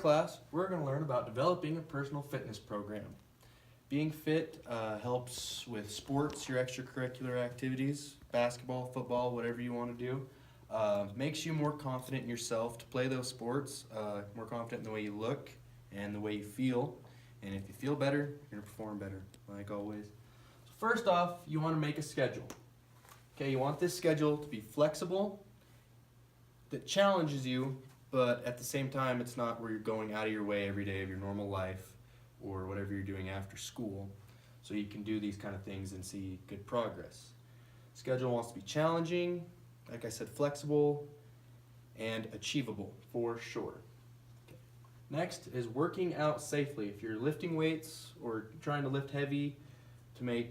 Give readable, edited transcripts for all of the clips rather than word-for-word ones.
class, we're going to learn about developing a personal fitness program. Being fit helps with sports, your extracurricular activities, basketball, football, whatever you want to do. Makes you more confident in yourself to play those sports, more confident in the way you look and the way you feel. And if you feel better, you're going to perform better, like always. So first off, you want to make a schedule. Okay, you want this schedule to be flexible, that challenges you, but at the same time, it's not where you're going out of your way every day of your normal life or whatever you're doing after school. So you can do these kind of things and see good progress. Schedule wants to be challenging, like I said, flexible and achievable for sure. Okay. Next is working out safely. If you're lifting weights or trying to lift heavy to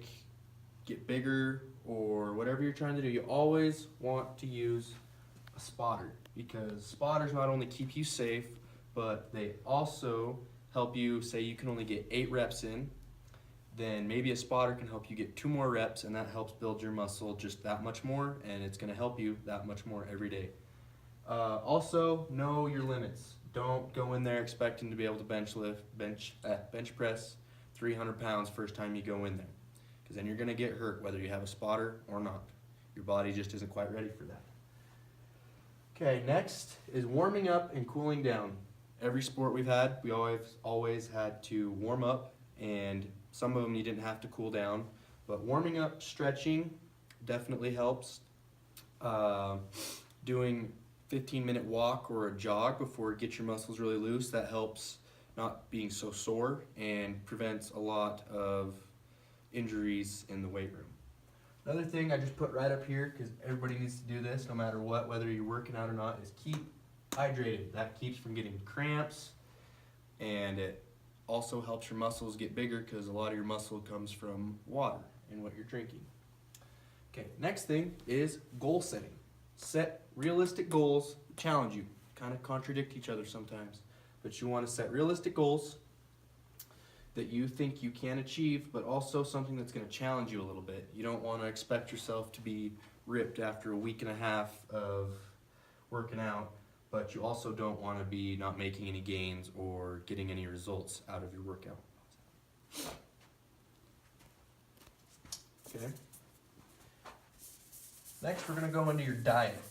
get bigger or whatever you're trying to do, you always want to use a spotter, because spotters not only keep you safe, but they also help you. Say you can only get 8 reps in, then maybe a spotter can help you get 2 more reps, and that helps build your muscle just that much more, and it's going to help you that much more every day. Also, know your limits. Don't go in there expecting to be able to bench press 300 pounds first time you go in there, because then you're going to get hurt whether you have a spotter or not. Your body just isn't quite ready for that. Okay, next is warming up and cooling down. Every sport we've had, we always had to warm up, and some of them you didn't have to cool down. But warming up, stretching definitely helps. Doing 15-minute walk or a jog before you get your muscles really loose, that helps not being so sore and prevents a lot of injuries in the weight room. Another thing I just put right up here, because everybody needs to do this no matter what, whether you're working out or not, is keep hydrated. That keeps from getting cramps, and it also helps your muscles get bigger because a lot of your muscle comes from water and what you're drinking. Okay, next thing is goal setting. Set realistic goals, challenge you. Kind of contradict each other sometimes, but you want to set realistic goals that you think you can achieve, but also something that's going to challenge you a little bit. You don't want to expect yourself to be ripped after a week and a half of working out, but you also don't want to be not making any gains or getting any results out of your workout. Okay. Next, we're going to go into your diet.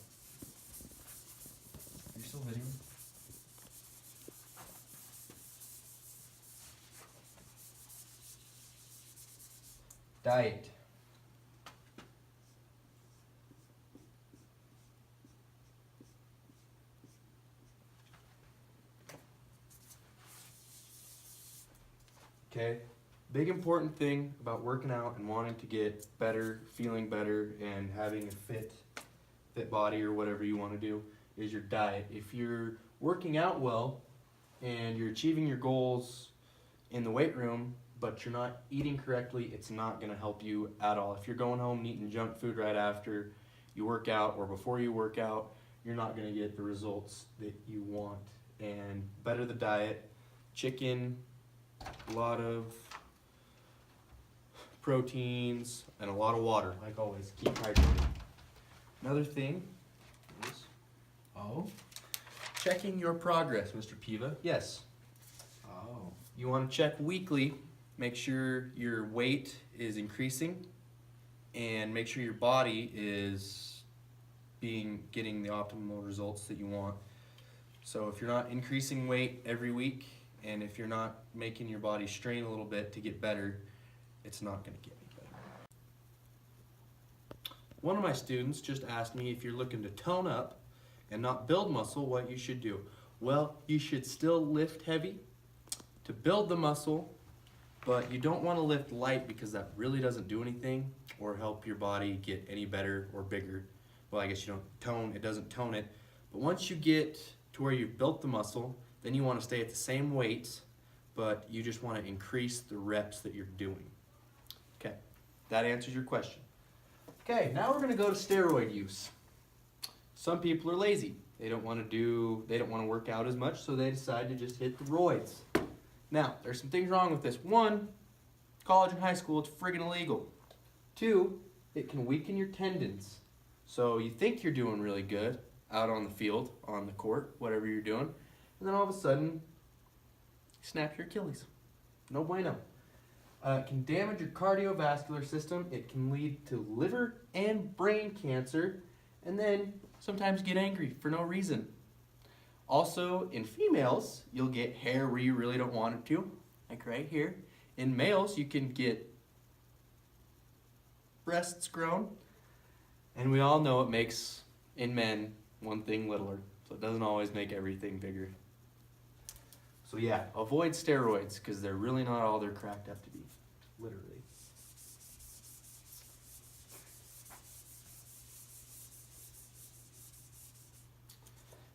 Are you still videoing? Diet. Okay, big important thing about working out and wanting to get better, feeling better, and having a fit body or whatever you want to do is your diet. If you're working out well and you're achieving your goals in the weight room, but you're not eating correctly, it's not going to help you at all. If you're going home and eating junk food right after you work out or before you work out, you're not going to get the results that you want. And better the diet, chicken, a lot of proteins, and a lot of water, like always. Keep hydrated. Another thing is, checking your progress, Mr. Piva. Yes. You want to check weekly. Make sure your weight is increasing and make sure your body is getting the optimal results that you want. So if you're not increasing weight every week and if you're not making your body strain a little bit to get better, it's not going to get any better. One of my students just asked me if you're looking to tone up and not build muscle, what you should do. Well, you should still lift heavy to build the muscle, but you don't want to lift light because that really doesn't do anything or help your body get any better or bigger. Well, I guess you don't tone, it doesn't tone it. But once you get to where you've built the muscle, then you want to stay at the same weights, but you just want to increase the reps that you're doing. Okay, that answers your question. Okay, now we're going to go to steroid use. Some people are lazy. They don't want to work out as much, so they decide to just hit the roids. Now, there's some things wrong with this. 1, college and high school, it's friggin' illegal. 2, it can weaken your tendons. So you think you're doing really good out on the field, on the court, whatever you're doing, and then all of a sudden snap your Achilles. No bueno. It can damage your cardiovascular system. It can lead to liver and brain cancer, and then sometimes get angry for no reason. Also, in females, you'll get hair where you really don't want it to, like right here. In males, you can get breasts grown, and we all know it makes, in men, one thing littler, so it doesn't always make everything bigger. So yeah, avoid steroids, because they're really not all they're cracked up to be, literally.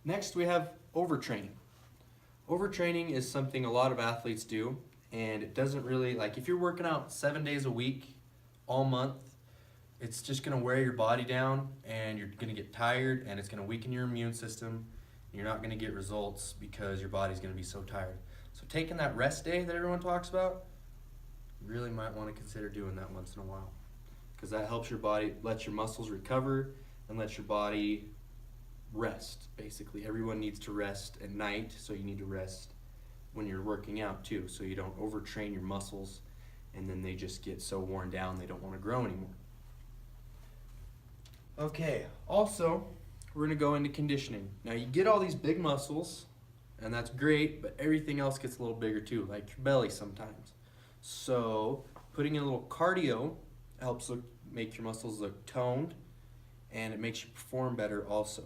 Next, we have overtraining. Overtraining is something a lot of athletes do, and it doesn't really, like if you're working out 7 days a week, all month, it's just gonna wear your body down, and you're gonna get tired, and it's gonna weaken your immune system, and you're not gonna get results because your body's gonna be so tired. So taking that rest day that everyone talks about, you really might wanna consider doing that once in a while, because that helps your body, lets your muscles recover, and lets your body rest. Basically, everyone needs to rest at night, so you need to rest when you're working out too, so you don't overtrain your muscles and then they just get so worn down they don't want to grow anymore. Okay, also we're going to go into conditioning. Now you get all these big muscles and that's great, but everything else gets a little bigger too, like your belly sometimes. So putting in a little cardio helps make your muscles look toned, and it makes you perform better also.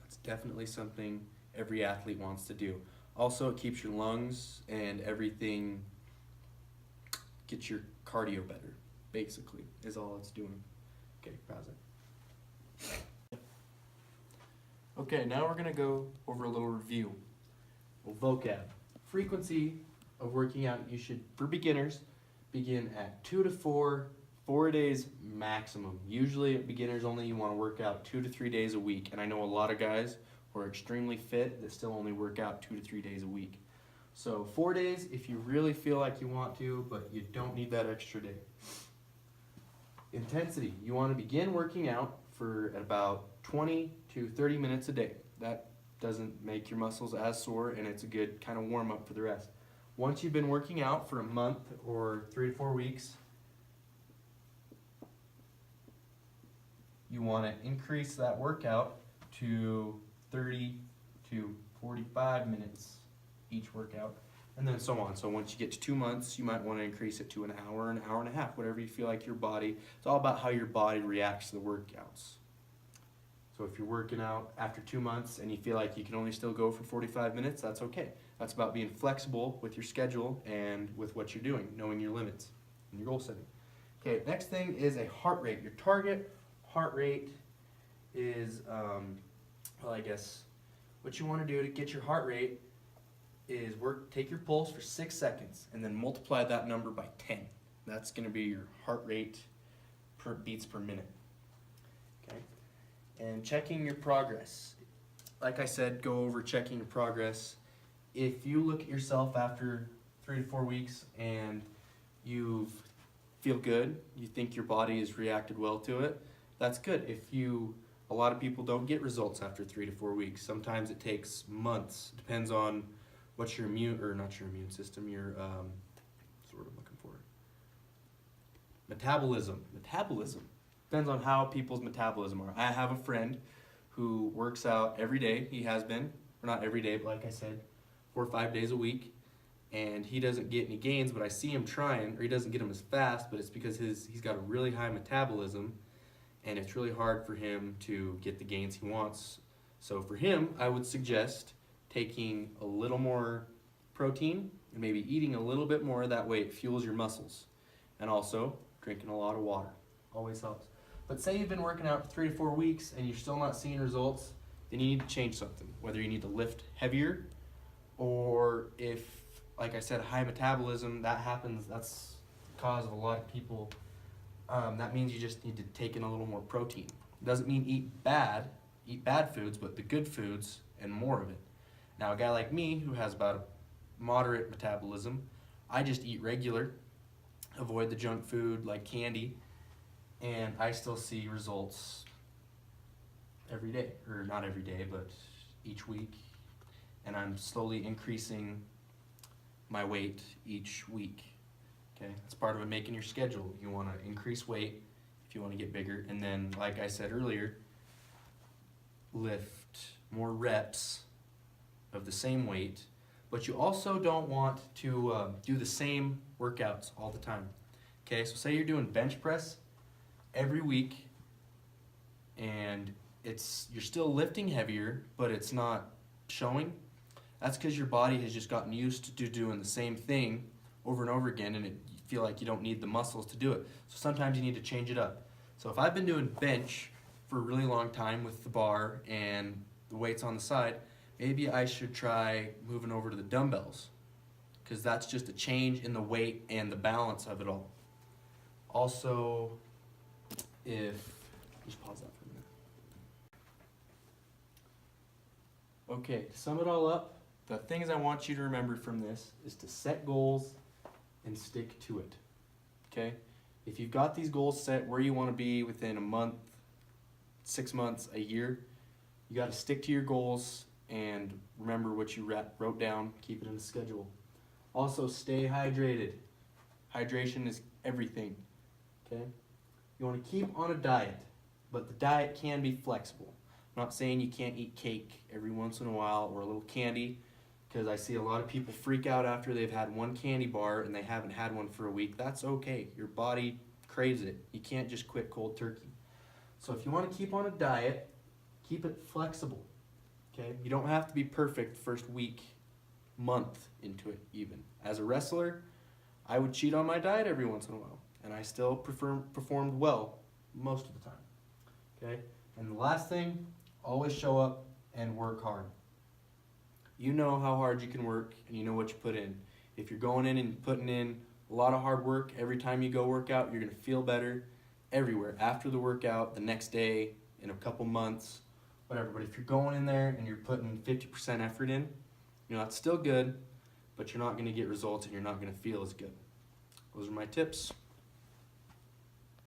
That's definitely something every athlete wants to do. Also, it keeps your lungs and everything, gets your cardio better, basically, is all it's doing. Okay, pause it. Okay, now we're gonna go over a little review. Well, vocab. Frequency of working out, you should, for beginners, begin at 2 to 4 days maximum. Usually at beginners only, you want to work out 2 to 3 days a week, and I know a lot of guys who are extremely fit that still only work out 2 to 3 days a week. So 4 days if you really feel like you want to, but you don't need that extra day. Intensity, you want to begin working out for about 20 to 30 minutes a day. That doesn't make your muscles as sore, and it's a good kind of warm up for the rest. Once you've been working out for a month or 3 to 4 weeks, you want to increase that workout to 30 to 45 minutes each workout, and then so on. So once you get to 2 months, you might want to increase it to an hour and a half, whatever you feel like your body, it's all about how your body reacts to the workouts. So if you're working out after 2 months and you feel like you can only still go for 45 minutes, that's okay. That's about being flexible with your schedule and with what you're doing, knowing your limits and your goal setting. Okay, next thing is a heart rate. Your target heart rate is, well, I guess what you want to do to get your heart rate is take your pulse for 6 seconds and then multiply that number by 10. That's going to be your heart rate per beats per minute. Okay, and checking your progress. Like I said, go over checking your progress. If you look at yourself after 3 to 4 weeks and you feel good, you think your body has reacted well to it, that's good. A lot of people don't get results after 3 to 4 weeks. Sometimes it takes months. Depends on what your not your immune system, your, that's the word I'm looking for. Metabolism. Depends on how people's metabolism are. I have a friend who works out every day. He has been, or not every day, but like I said, 4 or 5 days a week. And he doesn't get any gains, but I see him trying, or he doesn't get them as fast, but it's because he's got a really high metabolism, and it's really hard for him to get the gains he wants. So for him, I would suggest taking a little more protein and maybe eating a little bit more. That way it fuels your muscles. And also drinking a lot of water. Always helps. But say you've been working out for 3 to 4 weeks and you're still not seeing results, then you need to change something. Whether you need to lift heavier, or if, like I said, high metabolism, that happens, that's the cause of a lot of people. That means you just need to take in a little more protein. It doesn't mean eat bad foods, but the good foods and more of it. Now a guy like me who has about a moderate metabolism, I just eat regular, avoid the junk food like candy, and I still see results every day, or not every day, but each week. And I'm slowly increasing my weight each week. Okay, that's part of it, making your schedule. You want to increase weight if you want to get bigger, and then, like I said earlier, lift more reps of the same weight. But you also don't want to do the same workouts all the time. Okay, so say you're doing bench press every week, and you're still lifting heavier, but it's not showing. That's because your body has just gotten used to doing the same thing over and over again, and you feel like you don't need the muscles to do it. So sometimes you need to change it up. So if I've been doing bench for a really long time with the bar and the weights on the side, maybe I should try moving over to the dumbbells, because that's just a change in the weight and the balance of it all. Also, just pause that for a minute. Okay, to sum it all up, the things I want you to remember from this is to set goals and stick to it. Okay? If you've got these goals set where you want to be within a month, 6 months, a year, you got to stick to your goals and remember what you wrote down, keep it in a schedule. Also, stay hydrated. Hydration is everything. Okay? You want to keep on a diet, but the diet can be flexible. I'm not saying you can't eat cake every once in a while or a little candy, because I see a lot of people freak out after they've had one candy bar and they haven't had one for a week. That's okay. Your body craves it. You can't just quit cold turkey. So if you want to keep on a diet, keep it flexible. Okay? You don't have to be perfect the first week, month into it even. As a wrestler, I would cheat on my diet every once in a while, and I still performed well most of the time. Okay? And the last thing, always show up and work hard. You know how hard you can work, and you know what you put in. If you're going in and putting in a lot of hard work every time you go work out, you're going to feel better everywhere. After the workout, the next day, in a couple months, whatever. But if you're going in there and you're putting 50% effort in, it's still good, but you're not going to get results and you're not going to feel as good. Those are my tips.